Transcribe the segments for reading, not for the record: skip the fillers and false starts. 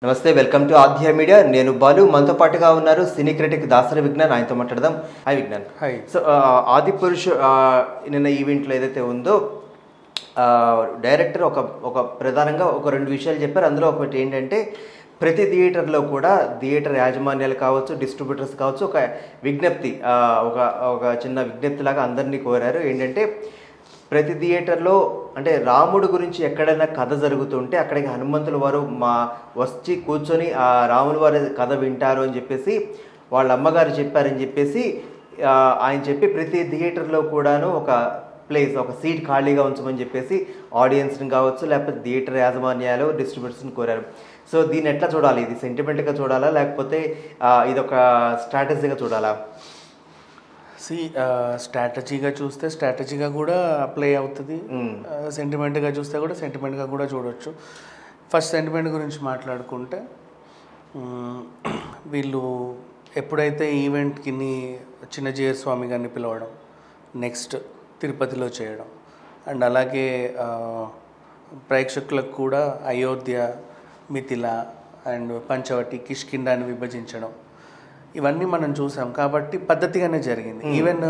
నమస్తే, welcome to ఆధ్య media. నేను బాలు. మనతో పాటుగా ఉన్నారు సినీ క్రిటిక్ దాసరి విజ్ఞాన్. ఆయనతో మాట్లాడదాం. Hi Vignan. Hi. So Adipurush నిన్న ఈవెంట్లో ఏదైతే ఉందో డైరెక్టర్ ఒక ప్రధానంగా ఒక రెండు విషయాలు చెప్పారు. అందులో ఒకటి ఏంటంటే ప్రతి థియేటర్లో కూడా థియేటర్ యాజమాన్యాలు కావచ్చు, డిస్ట్రిబ్యూటర్స్ కావచ్చు, ఒక విజ్ఞప్తి ఒక చిన్న విజ్ఞప్తిలాగా అందరినీ కోరారు. ఏంటంటే ప్రతి థియేటర్లో అంటే రాముడు గురించి ఎక్కడైనా కథ జరుగుతుంటే అక్కడికి హనుమంతుల వారు వచ్చి కూర్చొని ఆ రాముల వారి కథ వింటారు అని చెప్పేసి వాళ్ళ అమ్మగారు చెప్పారని చెప్పేసి ఆయన చెప్పి ప్రతి థియేటర్లో కూడాను ఒక ప్లేస్, ఒక సీట్ ఖాళీగా ఉంచమని చెప్పేసి ఆడియన్స్ని కావచ్చు, లేకపోతే థియేటర్ యాజమాన్యాలు, డిస్ట్రిబ్యూటర్స్ని కోరారు. సో దీన్ని ఎట్లా చూడాలి? ఇది సెంటిమెంట్గా చూడాలా, లేకపోతే ఇది ఒక స్ట్రాటజీగా చూడాలా? స్ట్రాటజీగా చూస్తే స్ట్రాటజీగా కూడా అప్లై అవుతుంది, సెంటిమెంట్గా చూస్తే కూడా సెంటిమెంట్గా కూడా చూడవచ్చు. ఫస్ట్ సెంటిమెంట్ గురించి మాట్లాడుకుంటే వీళ్ళు ఎప్పుడైతే ఈవెంట్కి చిన్నజీయర్ స్వామి గారిని పిలవడం, నెక్స్ట్ తిరుపతిలో చేయడం, అండ్ అలాగే ప్రేక్షకులకు కూడా అయోధ్య, మిథిల అండ్ పంచవటి, కిష్కింధాని విభజించడం, ఇవన్నీ మనం చూసాం కాబట్టి పద్ధతిగానే జరిగింది. ఈవెన్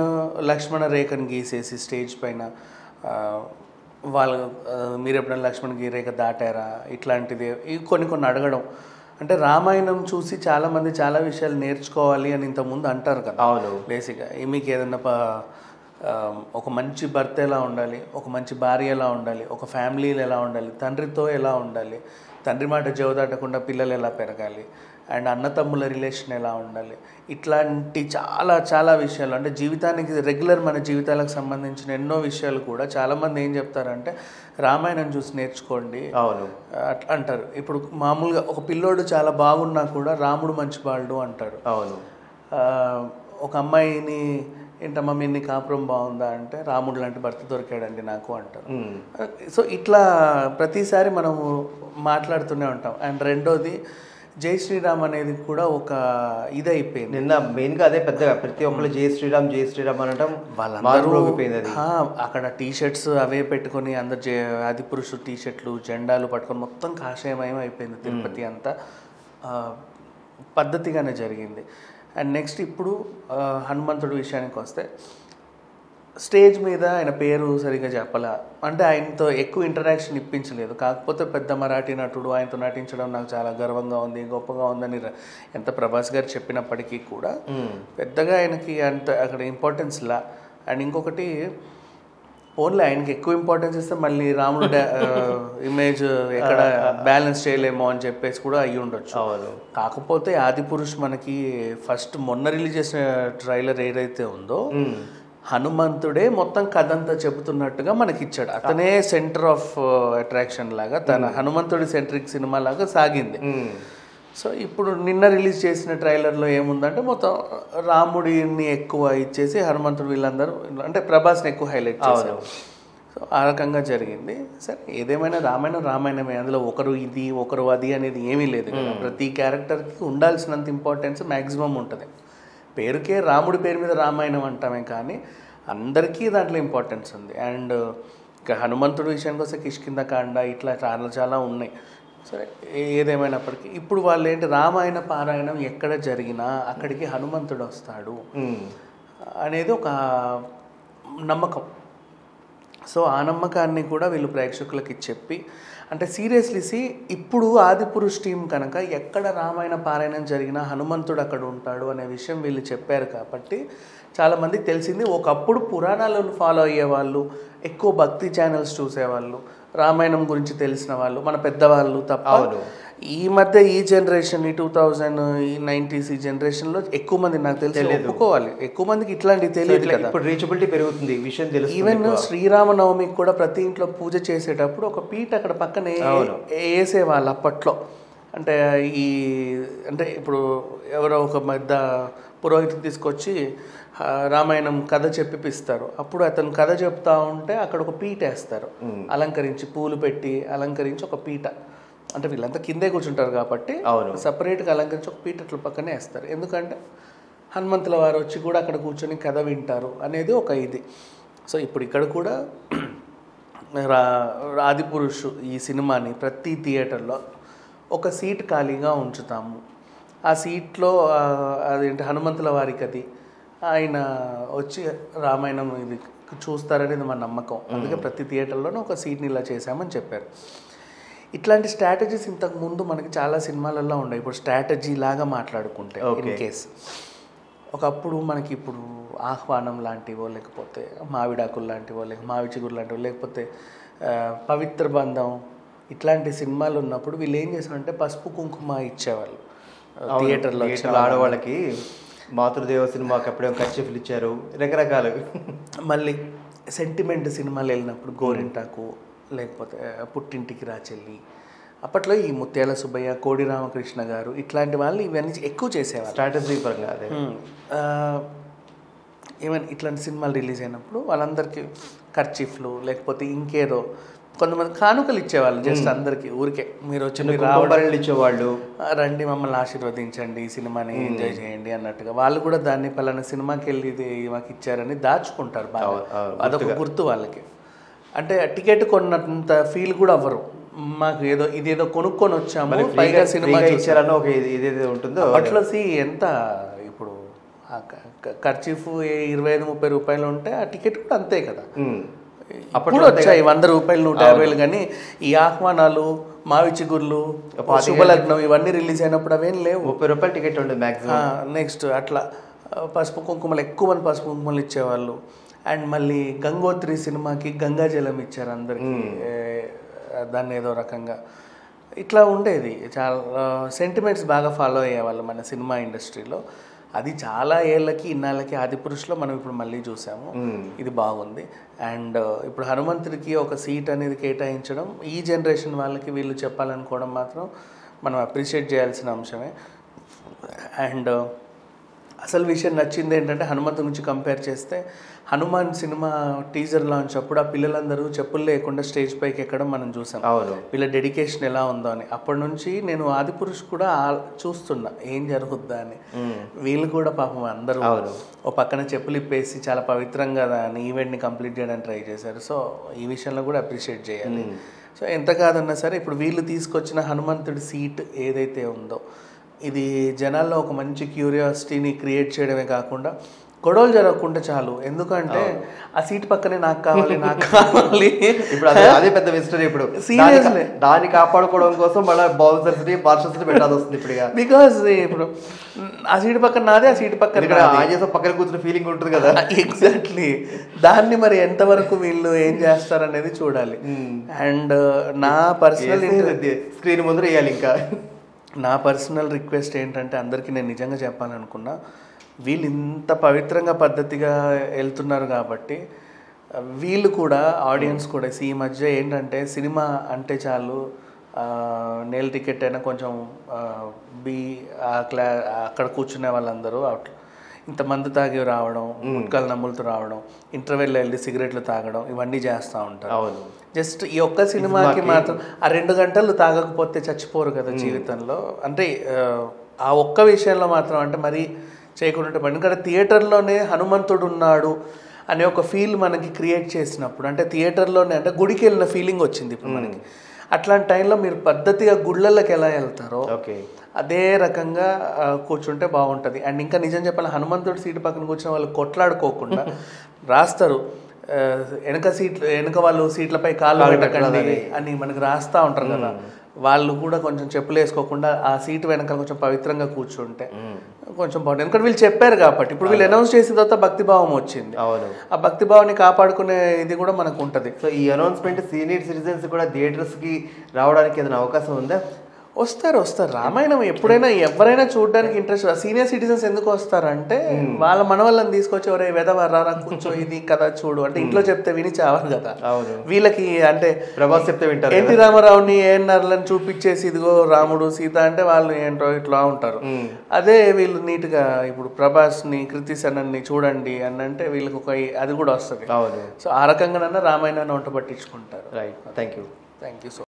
లక్ష్మణ రేఖను గీసేసి స్టేజ్ పైన వాళ్ళు మీరు ఎప్పుడైనా లక్ష్మణ రేఖ దాటారా ఇట్లాంటిది కొన్ని అడగడం, అంటే రామాయణం చూసి చాలామంది చాలా విషయాలు నేర్చుకోవాలి అని ఇంతకుముందు అంటారు కదా. అవును. బేసిక్గా మీకు ఏదన్నా ఒక మంచి భర్త ఎలా ఉండాలి, ఒక మంచి భార్య ఎలా ఉండాలి, ఒక ఫ్యామిలీలు ఎలా ఉండాలి, తండ్రితో ఎలా ఉండాలి, తండ్రి మాట జవదాటకుండా పిల్లలు ఎలా పెరగాలి, అండ్ అన్నతమ్ముల రిలేషన్ ఎలా ఉండాలి, ఇట్లాంటి చాలా చాలా విషయాలు, అంటే జీవితానికి రెగ్యులర్ మన జీవితాలకు సంబంధించిన ఎన్నో విషయాలు కూడా చాలామంది ఏం చెప్తారంటే రామాయణం చూసి నేర్చుకోండి అవును అట్లా అంటారు. ఇప్పుడు మామూలుగా ఒక పిల్లోడు చాలా బాగున్నా కూడా రాముడు మంచి బాలుడు అంటాడు. అవును. ఒక అమ్మాయిని ఏంటమ్మా మీ నీ కాపురం బాగుందా అంటే రాముడు లాంటి భర్త దొరికాడండి నాకు అంటారు. సో ఇట్లా ప్రతిసారి మనము మాట్లాడుతూనే ఉంటాం. అండ్ రెండోది జై శ్రీరామ్ అనేది కూడా ఒక ఇది అయిపోయింది. నిన్న మెయిన్గా అదే పెద్దగా ప్రతి ఒక్కరు జై శ్రీరామ్ జై శ్రీరామ్ అనడం వాళ్ళందరూ అది. అక్కడ టీషర్ట్స్ అవే పెట్టుకొని అందరు ఆదిపురుషు టీషర్ట్లు, జెండాలు పట్టుకొని మొత్తం కాషాయమయం అయిపోయింది తిరుపతి అంతా. పద్ధతిగానే జరిగింది. అండ్ నెక్స్ట్ ఇప్పుడు హనుమంతుడి విషయానికి వస్తే స్టేజ్ మీద ఆయన పేరు సరిగ్గా చెప్పలా, అంటే ఆయనతో ఎక్కువ ఇంటరాక్షన్ ఇప్పించలేదు. కాకపోతే పెద్ద మరాఠీ నటుడు, ఆయనతో నటించడం నాకు చాలా గర్వంగా ఉంది, గొప్పగా ఉందని ఎంత ప్రభాస్ గారు చెప్పినప్పటికీ కూడా పెద్దగా ఆయనకి అంత అక్కడ ఇంపార్టెన్స్ లా. అండ్ ఇంకొకటి ఓన్లీ ఆయనకి ఎక్కువ ఇంపార్టెన్స్ ఇస్తే మళ్ళీ రాముడు ఇమేజ్ ఎక్కడ బ్యాలెన్స్ చేయలేమో అని చెప్పేసి కూడా అయ్యి ఉండొచ్చు. కాకపోతే ఆదిపురుష్ మనకి ఫస్ట్ మొన్న రిలీజ్ చేసిన ట్రైలర్ ఏదైతే ఉందో హనుమంతుడే మొత్తం కథ అంతా చెబుతున్నట్టుగా మనకి ఇచ్చాడు. అతనే సెంటర్ ఆఫ్ అట్రాక్షన్ లాగా, తన హనుమంతుడి సెంట్రిక్ సినిమా లాగా సాగింది. సో ఇప్పుడు నిన్న రిలీజ్ చేసిన ట్రైలర్లో ఏముందంటే మొత్తం రాముడిని ఎక్కువ ఇచ్చేసి హనుమంతుడు వీళ్ళందరూ అంటే ప్రభాస్ని ఎక్కువ హైలైట్ చేశారు. సో ఆ రకంగా జరిగింది. సరే ఏదేమైనా రామాయణమే, అందులో ఒకరు ఇది ఒకరు అది అనేది ఏమీ లేదు. ప్రతి క్యారెక్టర్కి ఉండాల్సినంత ఇంపార్టెన్స్ మ్యాక్సిమం ఉంటుంది. పేరుకే రాముడి పేరు మీద రామాయణం అంటామే కానీ అందరికీ దాంట్లో ఇంపార్టెన్స్ ఉంది. అండ్ ఇక హనుమంతుడి విషయానికి వస్తే కిష్కింధకాండ ఇట్లా చాలా చాలా ఉన్నాయి. సరే ఏదేమైనప్పటికీ ఇప్పుడు వాళ్ళు ఏంటి, రామాయణ పారాయణం ఎక్కడ జరిగినా అక్కడికి హనుమంతుడు వస్తాడు అనేది ఒక నమ్మకం. సో ఆ నమ్మకాన్ని కూడా వీళ్ళు ప్రేక్షకులకి చెప్పి, అంటే సీరియస్లీ ఇప్పుడు ఆదిపురుష్ టీం కనుక ఎక్కడ రామాయణ పారాయణం జరిగినా హనుమంతుడు అక్కడ ఉంటాడు అనే విషయం వీళ్ళు చెప్పారు కాబట్టి చాలామందికి తెలిసింది. ఒకప్పుడు పురాణాలను ఫాలో అయ్యేవాళ్ళు, ఎక్కువ భక్తి ఛానల్స్ చూసేవాళ్ళు, రామాయణం గురించి తెలిసిన వాళ్ళు మన పెద్దవాళ్ళు తప్ప ఈ మధ్య ఈ జనరేషన్ ఈ 2090s ఈ జనరేషన్లో ఎక్కువ మంది నాకు తెలిసి ఒప్పుకోవాలి, ఎక్కువ మందికి ఇట్లాంటివి తెలియదు కదా. ఇప్పుడు రీచబిలిటీ పెరుగుతుంది, విషయం తెలుసు. ఈవెన్ శ్రీరామనవమికి కూడా ప్రతి ఇంట్లో పూజ చేసేటప్పుడు ఒక పీట అక్కడ పక్కనే వేసేవాళ్ళు అప్పట్లో. అంటే అంటే ఇప్పుడు ఎవరో ఒక పెద్ద పురోహితుని తీసుకొచ్చి రామాయణం కథ చెప్పిస్తారు. అప్పుడు అతను కథ చెప్తా ఉంటే అక్కడ ఒక పీట వేస్తారు, అలంకరించి పూలు పెట్టి అలంకరించి ఒక పీట. అంటే వీళ్ళంతా కిందే కూర్చుంటారు కాబట్టి సపరేట్గా అలంకరించి ఒక పీట అట్ల పక్కనే వేస్తారు. ఎందుకంటే హనుమంతుల వారు వచ్చి కూడా అక్కడ కూర్చొని కథ వింటారు అనేది ఒక ఇది. సో ఇప్పుడు ఇక్కడ కూడా ఆదిపురుషు ఈ సినిమాని ప్రతి థియేటర్లో ఒక సీట్ ఖాళీగా ఉంచుతాము. ఆ సీట్లో అదేంటి హనుమంతుల వారికి అది ఆయన వచ్చి రామాయణం ఇది చూస్తారనేది మా నమ్మకం. అందుకే ప్రతి థియేటర్లోనూ ఒక సీట్ని ఇలా చేశామని చెప్పారు. ఇట్లాంటి స్ట్రాటజీస్ ఇంతకు ముందు మనకి చాలా సినిమాలలో ఉన్నాయి. ఇప్పుడు స్ట్రాటజీ లాగా మాట్లాడుకుంటే ఇన్ కేస్ ఒకప్పుడు మనకి ఇప్పుడు ఆహ్వానం లాంటివో, లేకపోతే మావిడాకులు లాంటివో, లేక మావి చిగురు లాంటివో, లేకపోతే పవిత్ర బంధం ఇట్లాంటి సినిమాలు ఉన్నప్పుడు వీళ్ళు ఏం చేశారంటే పసుపు కుంకుమ ఇచ్చేవాళ్ళు థియేటర్లో. ఆడవాళ్ళకి మాతృదేవ సినిమాకి అప్పుడే కర్చీఫ్లు ఇచ్చారు, రకరకాలు. మళ్ళీ సెంటిమెంట్ సినిమాలు వెళ్ళినప్పుడు గోరింటాకు, లేకపోతే పుట్టింటికి రాచెల్లి, అప్పట్లో ఈ ముత్యాల సుబ్బయ్య, కోడి రామకృష్ణ గారు ఇట్లాంటి వాళ్ళు ఇవన్నీ ఎక్కువ చేసేవారు స్ట్రాటజీ పరంగా. ఈవెన్ ఇట్లాంటి సినిమాలు రిలీజ్ అయినప్పుడు వాళ్ళందరికీ కర్చీఫ్లు, లేకపోతే ఇంకేదో కొంతమంది కానుకలు ఇచ్చేవాళ్ళు. జస్ట్ అందరికీ ఊరికే మీరు వచ్చి రావడాలు ఇచ్చేవాళ్ళు, రండి మమ్మల్ని ఆశీర్వదించండి, ఈ సినిమాని ఎంజాయ్ చేయండి అన్నట్టుగా. వాళ్ళు కూడా దాన్ని పలానా సినిమాకి వెళ్ళి ఇది మాకు ఇచ్చారని దాచుకుంటారు బాగా. అదొక గుర్తు వాళ్ళకి. అంటే టికెట్ కొన్నంత ఫీల్ కూడా అవ్వరు. మాకు ఇదేదో కొనుక్కొని వచ్చాము, పైగా సినిమా ఇచ్చారని ఒక ఇదేదో ఉంటుందో. అట్లా ఎంత ఇప్పుడు ఖర్చీఫ్ 25-30 రూపాయలు ఉంటే ఆ టికెట్ కూడా అంతే కదా. అప్పుడు వచ్చాయి 100 రూపాయలు 150, కానీ ఈ ఆహ్వానాలు, మావి చిగుర్లు, శుభలగ్నం ఇవన్నీ రిలీజ్ అయినప్పుడు అవేం లేవు. 30 రూపాయలు టికెట్ ఉండదు మ్యాక్సిమం. నెక్స్ట్ అట్లా పసుపు కుంకుమలు ఎక్కువ మంది పసుపు కుంకుమలు ఇచ్చేవాళ్ళు. అండ్ మళ్ళీ గంగోత్రి సినిమాకి గంగాజలం ఇచ్చారు అందరికీ, దాన్ని ఏదో రకంగా ఇట్లా ఉండేది. చాలా సెంటిమెంట్స్ బాగా ఫాలో అయ్యేవాళ్ళు మన సినిమా ఇండస్ట్రీలో. అది చాలా ఏళ్ళకి ఇన్నాళ్ళకి ఆదిపురుషులో మనం ఇప్పుడు మళ్ళీ చూసాము. ఇది బాగుంది. అండ్ ఇప్పుడు హనుమంతుడికి ఒక సీట్ అనేది కేటాయించడం ఈ జనరేషన్ వాళ్ళకి వీళ్ళు చెప్పాలనుకోవడం మాత్రం మనం అప్రిషియేట్ చేయాల్సిన అంశమే. అండ్ అసలు విషయం నచ్చింది ఏంటంటే హనుమంతు నుంచి కంపేర్ చేస్తే హనుమాన్ సినిమా టీజర్ లాంచ్ అప్పుడు ఆ పిల్లలందరూ చెప్పులు లేకుండా స్టేజ్ పైకి ఎక్కడం మనం చూసాం. వీళ్ళ డెడికేషన్ ఎలా ఉందో అని. అప్పటి నుంచి నేను ఆదిపురుష్ కూడా చూస్తున్నా ఏం జరుగుద్దా అని. వీళ్ళు కూడా పాపం అందరూ ఓ పక్కన చెప్పులు ఇప్పేసి చాలా పవిత్రంగా దాన్ని ఈవెంట్ని కంప్లీట్ చేయడానికి ట్రై చేశారు. సో ఈ విషయంలో కూడా అప్రిషియేట్ చేయాలి. సో ఎంత కాదన్నా సరే ఇప్పుడు వీళ్ళు తీసుకొచ్చిన హనుమంతుడి సీట్ ఏదైతే ఉందో ఇది జనాల్లో ఒక మంచి క్యూరియాసిటీని క్రియేట్ చేయడమే కాకుండా గొడవలు జరగకుండా చాలు. ఎందుకంటే ఆ సీట్ పక్కనే నాకు కావాలి ఇప్పుడు అదే పెద్ద మిస్టరీ. ఇప్పుడు సీరియస్లీ దాన్ని కాపాడుకోవడం కోసం మళ్ళీ బౌన్సర్స్ ని పార్షల్స్ ని పెట్టాల్సి వస్తుంది ఇప్పుడు. బికాస్ ఇప్పుడు ఆ సీట్ పక్కన నాదే, ఆ సీట్ పక్కన పక్కన కూర్చున్న ఫీలింగ్ ఉంటుంది కదా. ఎగ్జాక్ట్లీ. దాన్ని మరి ఎంతవరకు వీళ్ళు ఏం చేస్తారనేది చూడాలి. అండ్ నా పర్సనల్ స్క్రీన్ ముందు వేయాలి. ఇంకా నా పర్సనల్ రిక్వెస్ట్ ఏంటంటే అందరికీ నేను నిజంగా చెప్పాలనుకున్నా, వీళ్ళు ఇంత పవిత్రంగా పద్ధతిగా వెళ్తున్నారు కాబట్టి వీళ్ళు కూడా ఆడియన్స్ కూడా ఈ మధ్య ఏంటంటే సినిమా అంటే చాలు నేల్ టికెట్ అయినా కొంచెం అక్కడ కూర్చునే వాళ్ళందరూ ఇంతమంది తాగి రావడం, ముక్కలు నమ్ములతో రావడం, ఇంటర్వెల్లో వెళ్ళి సిగరెట్లు తాగడం ఇవన్నీ చేస్తూ ఉంటారు. జస్ట్ ఈ ఒక్క సినిమాకి మాత్రం ఆ 2 గంటలు తాగకపోతే చచ్చిపోరు కదా జీవితంలో. అంటే ఆ ఒక్క విషయంలో మాత్రం అంటే మరీ చేయకుండా. ఎందుకంటే థియేటర్లోనే హనుమంతుడు ఉన్నాడు అనే ఒక ఫీల్ మనకి క్రియేట్ చేసినప్పుడు, అంటే థియేటర్లోనే అంటే గుడికి వెళ్ళిన ఫీలింగ్ వచ్చింది ఇప్పుడు మనకి. అట్లాంటి టైంలో మీరు పద్ధతిగా గుళ్ళకి ఎలా వెళ్తారో అదే రకంగా కూర్చుంటే బాగుంటుంది. అండ్ ఇంకా నిజం చెప్పాలి, హనుమంతుడి సీటు పక్కన కూర్చున్న వాళ్ళు కొట్లాడుకోకుండా రాస్తారు, వెనక వాళ్ళు సీట్లపై కాళ్ళు పెట్టకండి అని మనకు రాస్తూ ఉంటారు కదా. వాళ్ళు కూడా కొంచెం చెప్పులు వేసుకోకుండా ఆ సీటు వెనకాల కొంచెం పవిత్రంగా కూర్చుంటే కొంచెం బాగుంటుంది. ఎందుకంటే వీళ్ళు చెప్పారు కాబట్టి. ఇప్పుడు వీళ్ళు అనౌన్స్ చేసిన తర్వాత భక్తిభావం వచ్చింది. ఆ భక్తిభావాన్ని కాపాడుకునే ఇది కూడా మనకు ఉంటుంది. సో ఈ అనౌన్స్మెంట్ సీనియర్ సిటిజన్స్ కూడా థియేటర్స్కి రావడానికి ఏదైనా అవకాశం ఉందా? వస్తారు. రామాయణం ఎప్పుడైనా ఎవరైనా చూడడానికి ఇంట్రెస్ట్. సీనియర్ సిటిజన్స్ ఎందుకు వస్తారంటే వాళ్ళ మనవళ్ళని తీసుకొచ్చి ఎవరే వెదవరా కూర్చో ఇది కదా చూడు అంటే ఇంట్లో చెప్తే విని చావాలి కదా. వీళ్ళకి అంటే ప్రభాస్ చెప్తే వింటారు. ఎన్టీ రామారావుని ఏఎన్ఆర్లను చూపించేసి ఇదిగో రాముడు సీత అంటే వాళ్ళు ఏంటో ఇట్లా ఉంటారు. అదే వీళ్ళు నీట్గా ఇప్పుడు ప్రభాస్ని, కృతి సనన్ని చూడండి అని అంటే వీళ్ళకి ఒక అది కూడా వస్తుంది. సో ఆ రకంగానన్నా రామాయణాన్ని వంట పట్టించుకుంటారు. రైట్. Thank you. సో